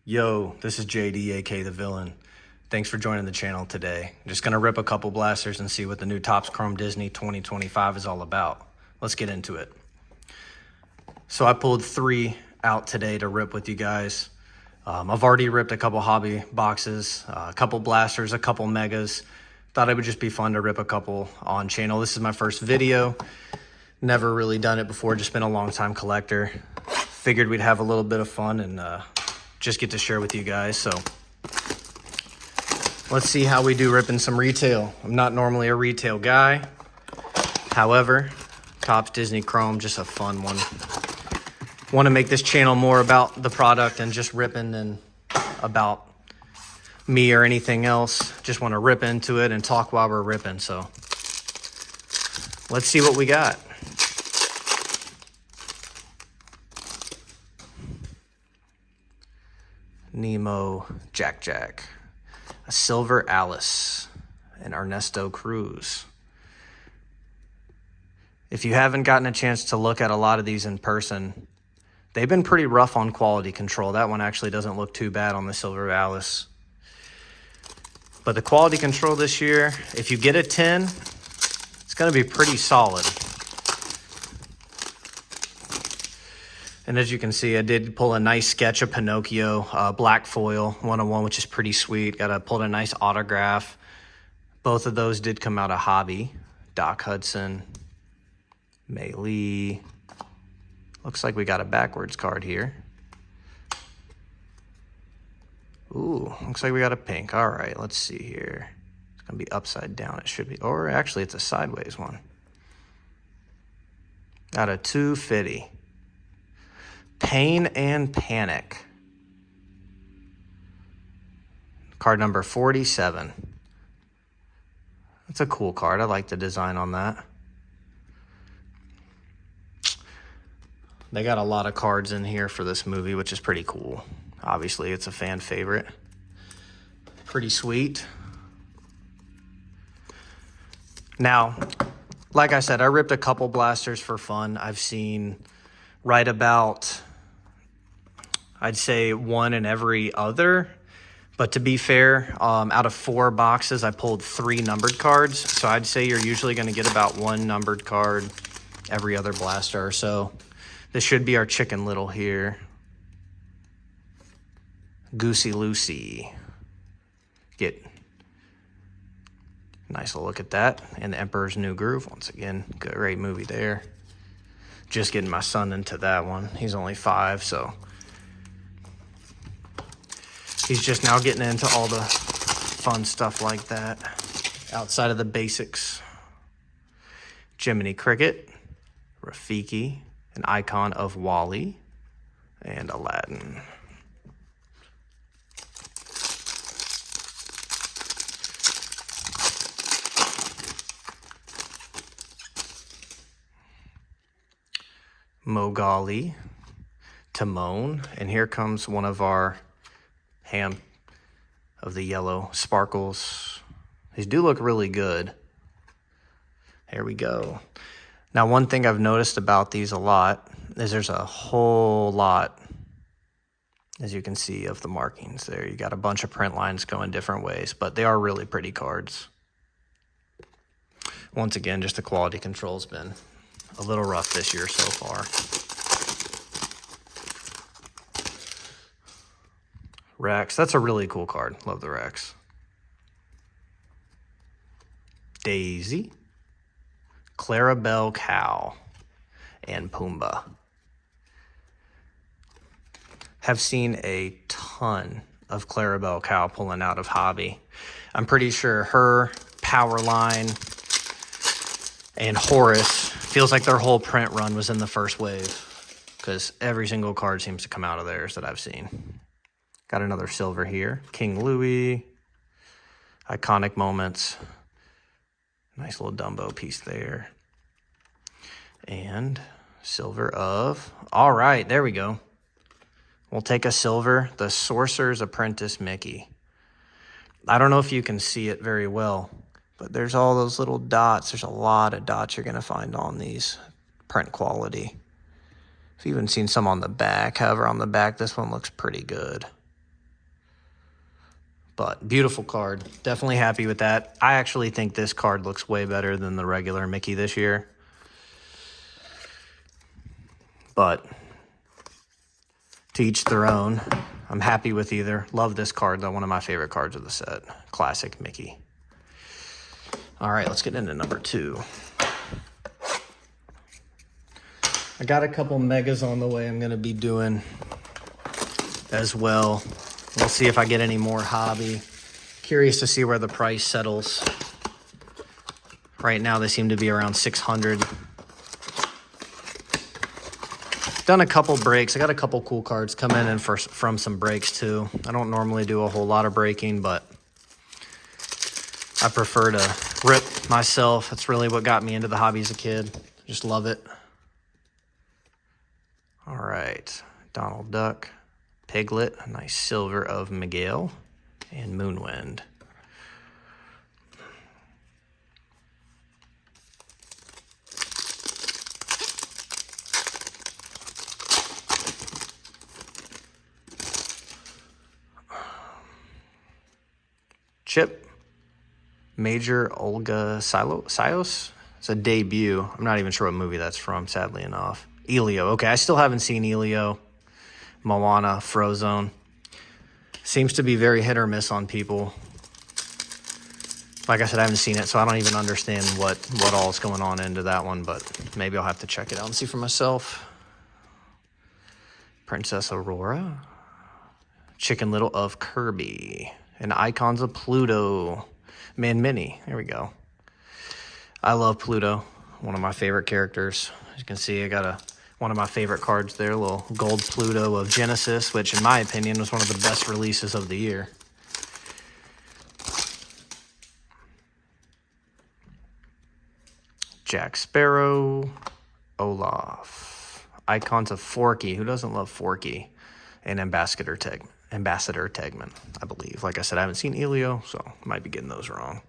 Yo, this is JD, aka The Villain. Thanks for joining the channel today. I'm just gonna rip a couple blasters and see what the new Topps Chrome Disney 2025 is all about. Let's get into it. So I pulled 3 out today to rip with you guys. I've already ripped a couple hobby boxes, a couple blasters, a couple megas. Thought it would just be fun to rip a couple on channel. This is my first video. Never really done it before, just been a long time collector. Figured we'd have a little bit of fun and just get to share with you guys. So let's see how we do ripping some retail. I'm not normally a retail guy. However, Topps Disney Chrome, just a fun one. Want to make this channel more about the product and just ripping than about me or anything else. Just want to rip into it and talk while we're ripping. So let's see what we got. Nemo Jack, a Silver Alice, and Ernesto Cruz. If you haven't gotten a chance to look at a lot of these in person, they've been pretty rough on quality control. That one actually doesn't look too bad on the Silver Alice. But the quality control this year, if you get a 10, it's going to be pretty solid. And as you can see, I did pull a nice sketch of Pinocchio, black foil, 101, which is pretty sweet. Pulled a nice autograph. Both of those did come out of hobby. Doc Hudson, Mei Lee. Looks like we got a backwards card here. Ooh, looks like we got a pink. All right, let's see here. It's going to be upside down. It should be. Or actually, it's a sideways one. Got a 250. Pain and Panic. Card number 47. That's a cool card. I like the design on that. They got a lot of cards in here for this movie, which is pretty cool. Obviously, it's a fan favorite. Pretty sweet. Now, like I said, I ripped a couple blasters for fun. I've seen right about, I'd say, one in every other. But to be fair, out of 4 boxes, I pulled 3 numbered cards. So I'd say you're usually going to get about 1 numbered card every other blaster or so. This should be our Chicken Little here. Goosey Lucy. Get a nice look at that. And The Emperor's New Groove. Once again, great movie there. Just getting my son into that one. He's only 5, so he's just now getting into all the fun stuff like that outside of the basics. Jiminy Cricket, Rafiki, an icon of Wally, and Aladdin. Mogali, Timon, and here comes one of our Ham of the Yellow Sparkles. These do look really good. Here we go. Now, one thing I've noticed about these a lot is there's a whole lot, as you can see, of the markings there. You got a bunch of print lines going different ways, but they are really pretty cards. Once again, just the quality control's been a little rough this year so far. Rex, that's a really cool card. Love the Rex. Daisy, Clarabelle Cow, and Pumbaa. Have seen a ton of Clarabelle Cow pulling out of hobby. I'm pretty sure her, Powerline, and Horace, feels like their whole print run was in the first wave because every single card seems to come out of theirs that I've seen. Got another silver here. King Louis. Iconic Moments. Nice little Dumbo piece there. And silver of... All right, there we go. We'll take a silver. The Sorcerer's Apprentice Mickey. I don't know if you can see it very well, but there's all those little dots. There's a lot of dots you're going to find on these. Print quality. I've even seen some on the back. However, on the back, this one looks pretty good. But beautiful card. Definitely happy with that. I actually think this card looks way better than the regular Mickey this year. But to each their own. I'm happy with either. Love this card, though. One of my favorite cards of the set. Classic Mickey. All right, let's get into number 2. I got a couple megas on the way I'm going to be doing as well. We'll see if I get any more hobby. Curious to see where the price settles. Right now, they seem to be around 600. Done a couple breaks. I got a couple cool cards coming in from some breaks too. I don't normally do a whole lot of breaking, but I prefer to rip myself. That's really what got me into the hobby as a kid. Just love it. All right, Donald Duck, Piglet, a nice silver of Miguel, and Moonwind. Chip, Major Olga Sios. It's a debut. I'm not even sure what movie that's from, sadly enough. Elio. Okay, I still haven't seen Elio. Moana, Frozone. Seems to be very hit or miss on people. Like I said, I haven't seen it, so I don't even understand what all is going on into that one, but maybe I'll have to check it out and see for myself. Princess Aurora. Chicken Little of Kirby. And Icons of Pluto. Man Mini. There we go. I love Pluto. One of my favorite characters. As you can see, I got one of my favorite cards there. A little gold Pluto of Genesis, which in my opinion was one of the best releases of the year. Jack Sparrow. Olaf. Icons of Forky. Who doesn't love Forky? And Ambassador Tegman, I believe. Like I said, I haven't seen Elio, so I might be getting those wrong.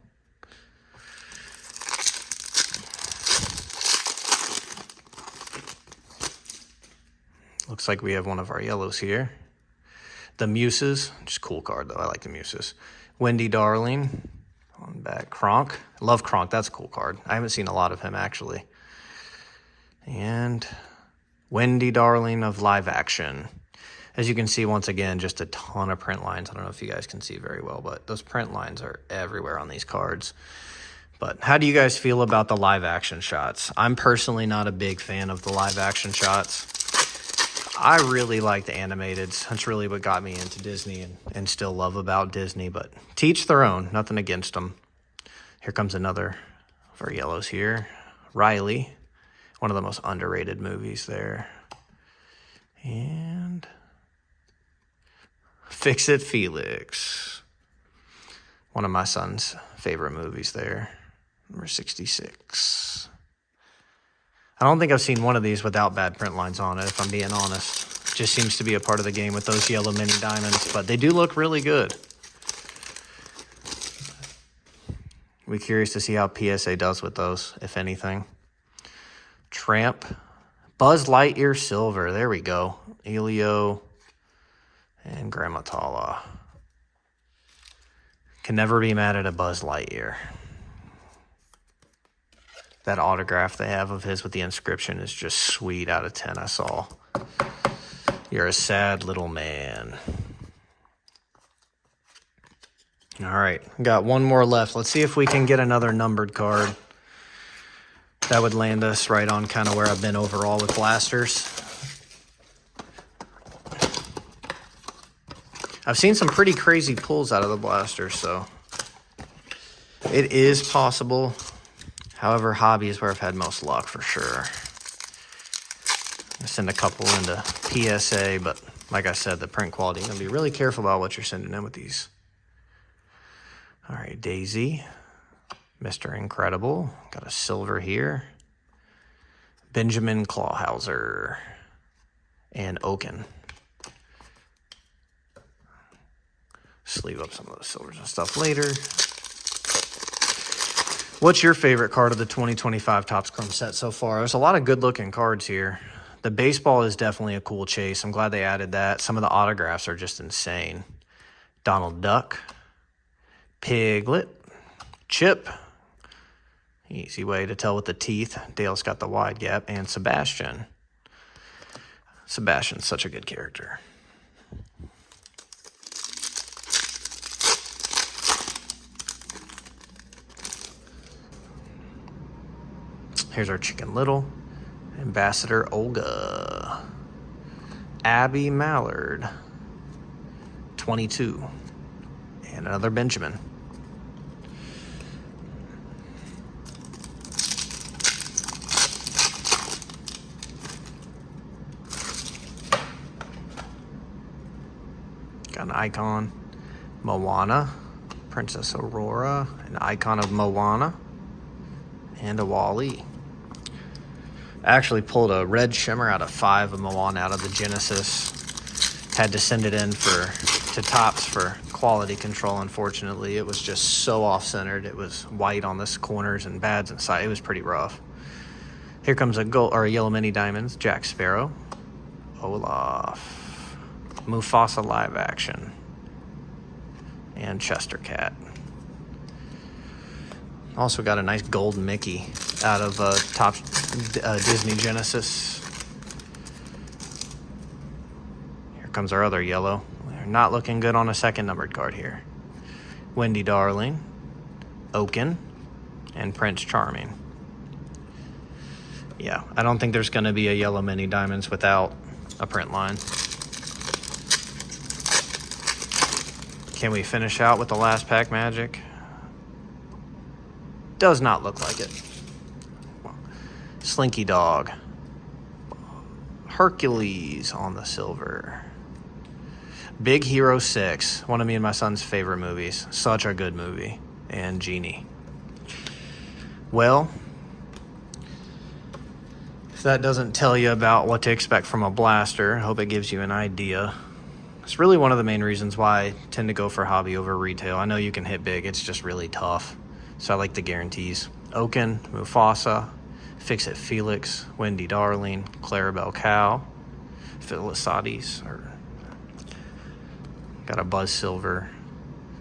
Looks like we have one of our yellows here. The Muses, just cool card though. I like the Muses. Wendy Darling on back. Kronk, love Kronk. That's a cool card. I haven't seen a lot of him actually. And Wendy Darling of Live Action. As you can see, once again, just a ton of print lines. I don't know if you guys can see very well, but those print lines are everywhere on these cards. But how do you guys feel about the live action shots? I'm personally not a big fan of the live action shots. I really like the animateds. That's really what got me into Disney and still love about Disney, but to each their own. Nothing against them. Here comes another of our yellows here. Riley, one of the most underrated movies there. And Fix-It Felix. One of my son's favorite movies there. Number 66. I don't think I've seen one of these without bad print lines on it, if I'm being honest. It just seems to be a part of the game with those yellow mini diamonds, but they do look really good. We're curious to see how PSA does with those, if anything. Tramp. Buzz Lightyear Silver. There we go. Elio and Grandma Tala. Can never be mad at a Buzz Lightyear. That autograph they have of his with the inscription is just sweet. Out of 10 I saw. You're a sad little man. All right, got one more left. Let's see if we can get another numbered card. That would land us right on kind of where I've been overall with blasters. I've seen some pretty crazy pulls out of the blasters, so it is possible. However, hobby is where I've had most luck for sure. I send a couple into PSA, but like I said, the print quality, you're going to be really careful about what you're sending in with these. All right, Daisy, Mr. Incredible, got a silver here. Benjamin Clawhauser and Oaken. Sleeve up some of the silvers and stuff later. What's your favorite card of the 2025 Topps Chrome set so far? There's a lot of good-looking cards here. The baseball is definitely a cool chase. I'm glad they added that. Some of the autographs are just insane. Donald Duck, Piglet. Chip. Easy way to tell with the teeth. Dale's got the wide gap. And Sebastian. Sebastian's such a good character. Here's our Chicken Little. Ambassador Olga. Abby Mallard. 22. And another Benjamin. Got an icon. Moana. Princess Aurora. An icon of Moana. And a Wall-E. I actually pulled a red shimmer out of 5 of Moana out of the Genesis. Had to send it in to Topps for quality control. Unfortunately, it was just so off-centered. It was white on the corners and bads inside. It was pretty rough. Here comes a yellow mini diamonds. Jack Sparrow, Olaf, Mufasa live action, and Chester Cat. Also got a nice gold Mickey out of Topps Disney Genesis. Here comes our other yellow. We're not looking good on a second numbered card here. Wendy Darling, Oaken, and Prince Charming. Yeah, I don't think there's going to be a yellow mini diamonds without a print line. Can we finish out with the last pack magic? Does not look like it. Slinky Dog. Hercules on the silver. Big Hero 6. One of me and my son's favorite movies. Such a good movie. And Genie. Well, if that doesn't tell you about what to expect from a blaster, I hope it gives you an idea. It's really one of the main reasons why I tend to go for hobby over retail. I know you can hit big. It's just really tough. So I like the guarantees. Oaken, Mufasa, Fix-It Felix, Wendy Darling, Clarabelle Cow, Phyllisades, got a Buzz Silver,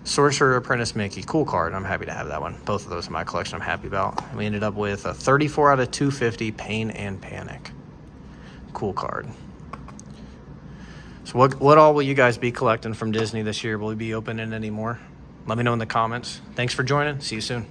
Sorcerer Apprentice Mickey. Cool card. I'm happy to have that one. Both of those in my collection I'm happy about. We ended up with a 34 out of 250 Pain and Panic. Cool card. So what all will you guys be collecting from Disney this year? Will we be opening any more? Let me know in the comments. Thanks for joining. See you soon.